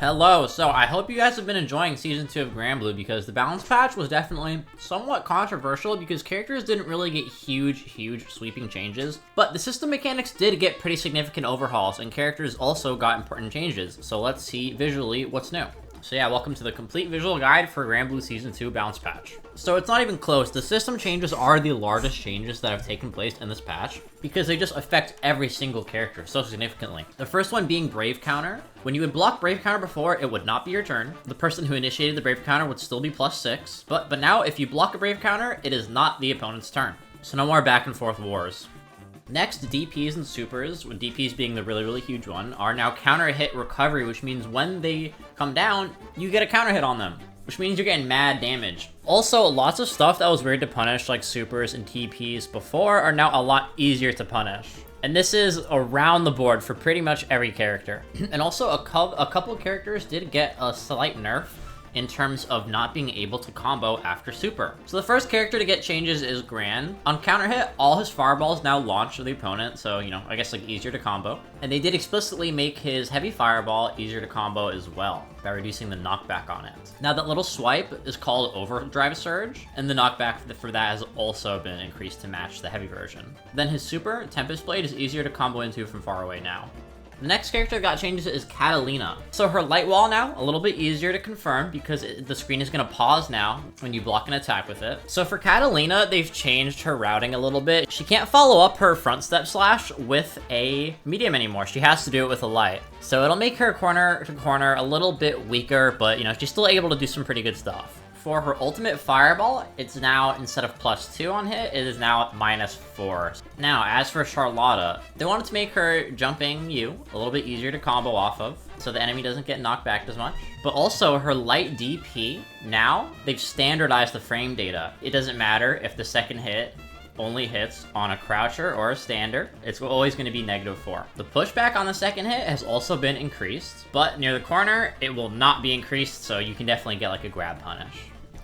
Hello, so I hope you guys have been enjoying Season 2 of Granblue because the balance patch was definitely somewhat controversial because characters didn't really get huge sweeping changes, but the system mechanics did get pretty significant overhauls and characters also got important changes, so let's see visually what's new. So yeah, welcome to the complete visual guide for Granblue Season 2 balance patch. So it's not even close, the system changes are the largest changes that have taken place in this patch because they just affect every single character so significantly. The first one being Brave Counter. When you would block Brave Counter before, it would not be your turn. The person who initiated the Brave Counter would still be +6, but now if you block a Brave Counter, it is not the opponent's turn. So no more back and forth wars. Next, DPs and supers, with DPs being the really huge one, are now counter hit recovery, which means when they come down, you get a counter hit on them, which means you're getting mad damage. Also, lots of stuff that was weird to punish, like supers and TPs before, are now a lot easier to punish. And this is around the board for pretty much every character. And also, a couple characters did get a slight nerf in terms of not being able to combo after super. So the first character to get changes is Gran. On counter hit, all his fireballs now launch to the opponent, so, you know, I guess like easier to combo. And they did explicitly make his heavy fireball easier to combo as well, by reducing the knockback on it. Now that little swipe is called Overdrive Surge, and the knockback for that has also been increased to match the heavy version. Then his super, Tempest Blade, is easier to combo into from far away now. The next character that got changes is Catalina. So her light wall now, a little bit easier to confirm because the screen is gonna pause now when you block an attack with it. So for Catalina, they've changed her routing a little bit. She can't follow up her front step slash with a medium anymore. She has to do it with a light. So it'll make her corner to corner a little bit weaker, but you know, she's still able to do some pretty good stuff. For her ultimate fireball, it's now, instead of +2 on hit, it is now -4. Now, as for Charlotta, they wanted to make her jumping you a little bit easier to combo off of, so the enemy doesn't get knocked back as much. But also, her light DP, now, they've standardized the frame data. It doesn't matter if the second hit only hits on a croucher or a stander, it's always going to be -4. The pushback on the second hit has also been increased, but near the corner, it will not be increased, so you can definitely get like a grab punish.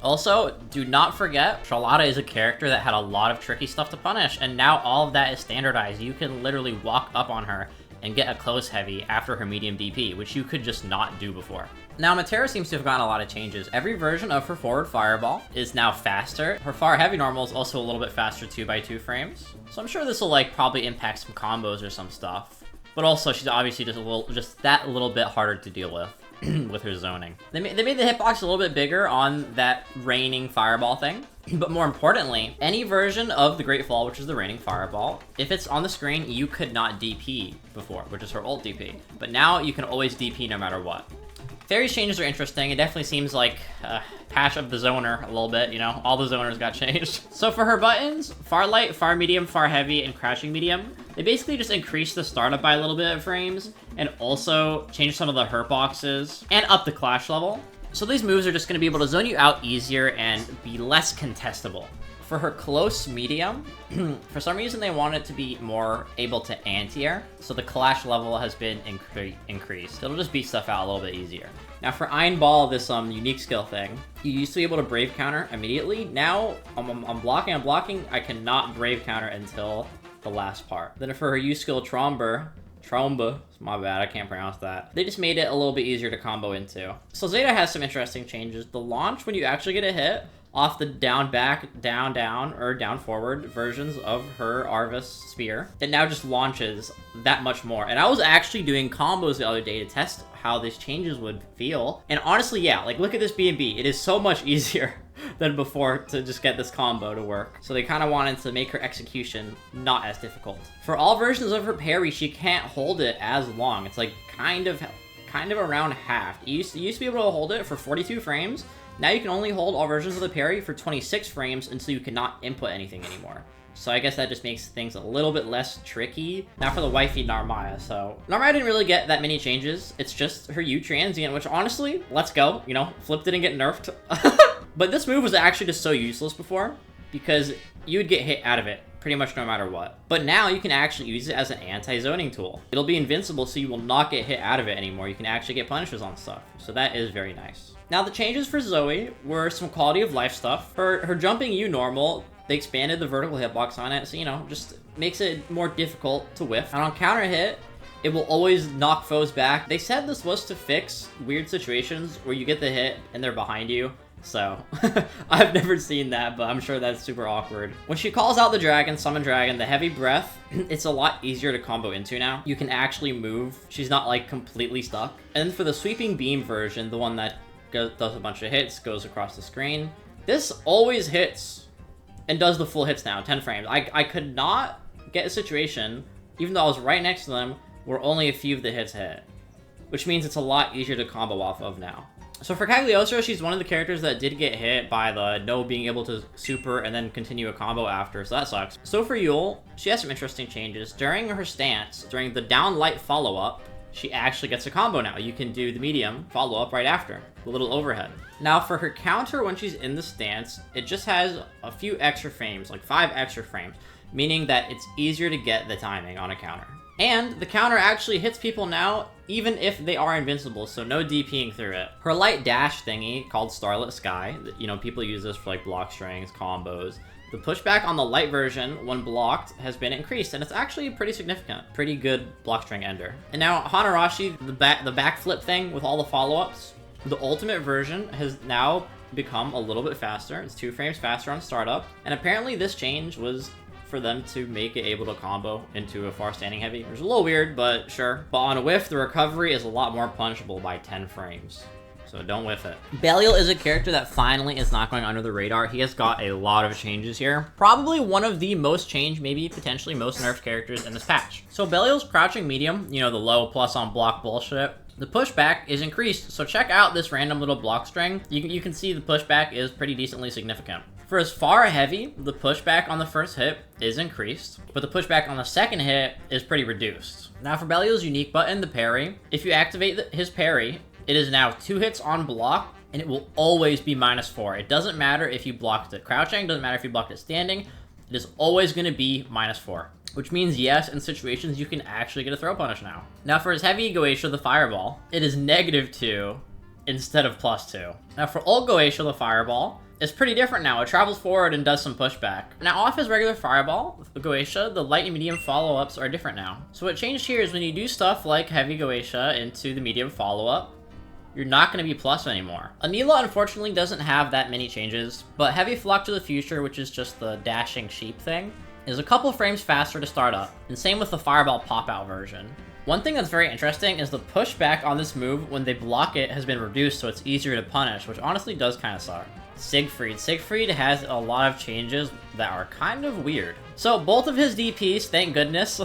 Also, do not forget, Charlotta is a character that had a lot of tricky stuff to punish, and now all of that is standardized. You can literally walk up on her and get a close heavy after her medium DP, which you could just not do before. Now, Matera seems to have gotten a lot of changes. Every version of her forward fireball is now faster. Her far heavy normal is also a little bit faster 2x2 frames. So I'm sure this will like probably impact some combos or some stuff. But also, she's obviously just that little bit harder to deal with. With her zoning. They made the hitbox a little bit bigger on that raining fireball thing. But more importantly, any version of the Great Fall, which is the raining fireball, if it's on the screen, you could not DP before, which is her ult DP. But now you can always DP no matter what. Fairy's changes are interesting. It definitely seems like a patch of the zoner a little bit, you know? All the zoners got changed. So for her buttons, far light, far medium, far heavy, and crashing medium, they basically just increased the startup by a little bit of frames, and also changed some of the hurt boxes, and up the clash level. So these moves are just going to be able to zone you out easier and be less contestable. For her close medium, for some reason they want it to be more able to anti-air, so the clash level has been increased. It'll just beat stuff out a little bit easier. Now for Iron Ball, this unique skill thing, you used to be able to Brave Counter immediately. Now, I'm blocking, I cannot Brave Counter until the last part. Then for her use skill Tromba, my bad, I can't pronounce that. They just made it a little bit easier to combo into. So Zeta has some interesting changes. The launch, when you actually get a hit, off the down back, down down, or down forward versions of her Arvis Spear, it now just launches that much more. And I was actually doing combos the other day to test how these changes would feel. And honestly, yeah, like look at this B&B. It is so much easier than before to just get this combo to work. So they kind of wanted to make her execution not as difficult. For all versions of her parry, she can't hold it as long. It's like kind of around half. You used to be able to hold it for 42 frames. Now you can only hold all versions of the parry for 26 frames until you cannot input anything anymore. So I guess that just makes things a little bit less tricky. Now for the wifey Narmaya. So Narmaya didn't really get that many changes. It's just her U transient, which honestly, let's go. You know, Flip didn't get nerfed. But this move was actually just so useless before because you would get hit out of it pretty much no matter what. But now you can actually use it as an anti-zoning tool. It'll be invincible, so you will not get hit out of it anymore. You can actually get punishes on stuff. So that is very nice. Now the changes for Zoe were some quality of life stuff. Her jumping U normal, they expanded the vertical hitbox on it, so you know, just makes it more difficult to whiff. And on counter hit, it will always knock foes back. They said this was to fix weird situations where you get the hit and they're behind you. So, I've never seen that, but I'm sure that's super awkward. When she calls out the dragon, Summon Dragon, the Heavy Breath, it's a lot easier to combo into now. You can actually move. She's not, like, completely stuck. And then for the Sweeping Beam version, the one that does a bunch of hits, goes across the screen, this always hits and does the full hits now, 10 frames. I could not get a situation, even though I was right next to them, where only a few of the hits hit. Which means it's a lot easier to combo off of now. So for Cagliostro, she's one of the characters that did get hit by the no being able to super and then continue a combo after, so that sucks. So for Yule, she has some interesting changes. During her stance, during the down light follow-up, she actually gets a combo now. You can do the medium follow-up right after, the little overhead. Now for her counter when she's in the stance, it just has a few extra frames, like 5 extra frames, meaning that it's easier to get the timing on a counter. And the counter actually hits people now, even if they are invincible, so no DPing through it. Her light dash thingy, called Starlit Sky, you know, people use this for like block strings, combos. The pushback on the light version, when blocked, has been increased, and it's actually pretty significant. Pretty good block string ender. And now Hanarashi, the backflip thing with all the follow-ups, the ultimate version has now become a little bit faster. It's 2 frames faster on startup, and apparently this change was for them to make it able to combo into a far standing heavy. It's a little weird, but sure. But on a whiff, the recovery is a lot more punishable by 10 frames. So don't whiff it. Belial is a character that finally is not going under the radar. He has got a lot of changes here. Probably one of the most changed, maybe potentially most nerfed characters in this patch. So Belial's crouching medium, you know, the low plus on block bullshit. The pushback is increased, so check out this random little block string. You can see the pushback is pretty decently significant. For his far heavy, the pushback on the first hit is increased, but the pushback on the second hit is pretty reduced. Now for Belial's unique button, the parry, if you activate his parry, it is now 2 hits on block, and it will always be -4. It doesn't matter if you blocked it crouching, doesn't matter if you blocked it standing, it is always going to be -4. Which means, yes, in situations you can actually get a throw punish now. Now for his heavy Goetia, the Fireball, it is -2 instead of +2. Now for old Goetia, the Fireball, it's pretty different now. It travels forward and does some pushback. Now off his regular Fireball, the Goetia, the light and medium follow-ups are different now. So what changed here is when you do stuff like heavy Goetia into the medium follow-up, you're not going to be plus anymore. Anila unfortunately doesn't have that many changes, but heavy Flock to the Future, which is just the dashing sheep thing, is a couple frames faster to start up, and same with the Fireball pop-out version. One thing that's very interesting is the pushback on this move when they block it has been reduced so it's easier to punish, which honestly does kind of suck. Siegfried. Siegfried has a lot of changes that are kind of weird. So both of his DPs, thank goodness,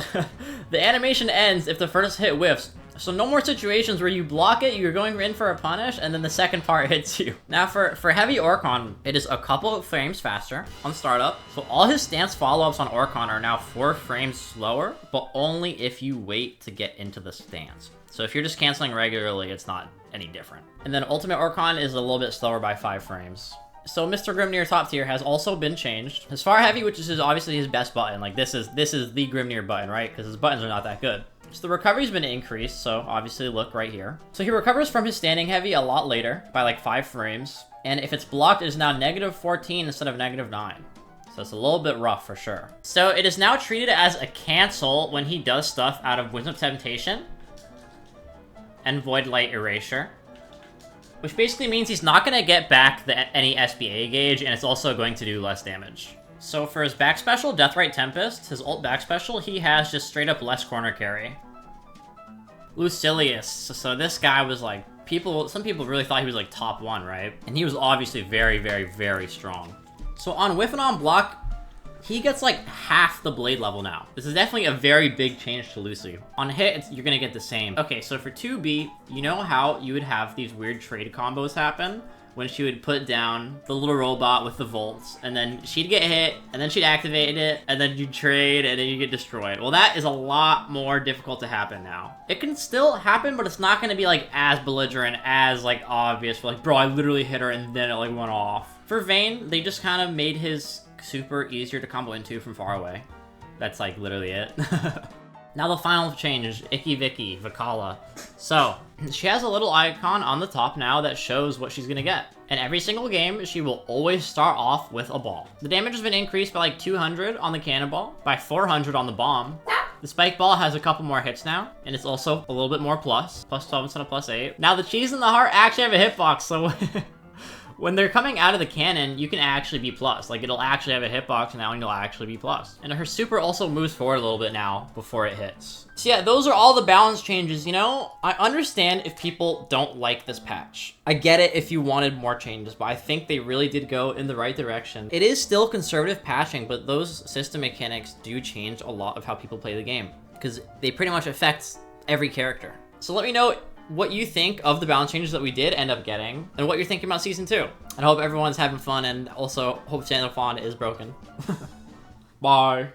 the animation ends if the first hit whiffs. So no more situations where you block it, you're going in for a punish, and then the second part hits you. Now for heavy Orcon, it is a couple of frames faster on startup. So all his stance follow-ups on Orcon are now 4 frames slower, but only if you wait to get into the stance. So if you're just canceling regularly, it's not any different. And then Ultimate Orcon is a little bit slower by 5 frames. So Mr. Grimnir top tier has also been changed. His far heavy, which is obviously his best button, like this is the Grimnir button, right? Because his buttons are not that good. So the recovery's been increased, so obviously look right here. So he recovers from his standing heavy a lot later, by like 5 frames. And if it's blocked, it is now -14 instead of -9. So it's a little bit rough for sure. So it is now treated as a cancel when he does stuff out of Wisdom Temptation and Void Light Erasure. Which basically means he's not going to get back any SBA gauge, and it's also going to do less damage. So for his back special, Deathrite Tempest, his ult back special, he has just straight up less corner carry. Lucilius. So this guy was like, some people really thought he was like top 1, right? And he was obviously very, very, very strong. So on whiff and on block, he gets like half the blade level now. This is definitely a very big change to Lucy. On hit, you're gonna get the same. Okay, so for 2B, you know how you would have these weird trade combos happen? When she would put down the little robot with the volts, and then she'd get hit, and then she'd activate it, and then you'd trade, and then you get destroyed. Well, that is a lot more difficult to happen now. It can still happen, but it's not gonna be like as belligerent, as like obvious, for like, bro, I literally hit her and then it like went off. For Vayne, they just kind of made his super easier to combo into from far away. That's like literally it. Now the final change is Icky Vicky, Vikala. So, she has a little icon on the top now that shows what she's gonna get. In every single game, she will always start off with a ball. The damage has been increased by like 200 on the cannonball, by 400 on the bomb, The spike ball has a couple more hits now, and it's also a little bit more plus. Plus 12 instead of plus 8. Now the cheese and the heart actually have a hitbox, so when they're coming out of the cannon, you can actually be plus. Like, it'll actually have a hitbox now, and you'll actually be plus. And her super also moves forward a little bit now before it hits. So yeah, those are all the balance changes, you know? I understand if people don't like this patch. I get it if you wanted more changes, but I think they really did go in the right direction. It is still conservative patching, but those system mechanics do change a lot of how people play the game, because they pretty much affect every character. So let me know what you think of the balance changes that we did end up getting, and what you're thinking about Season 2. And I hope everyone's having fun, and also hope Sandalphon is broken. Bye.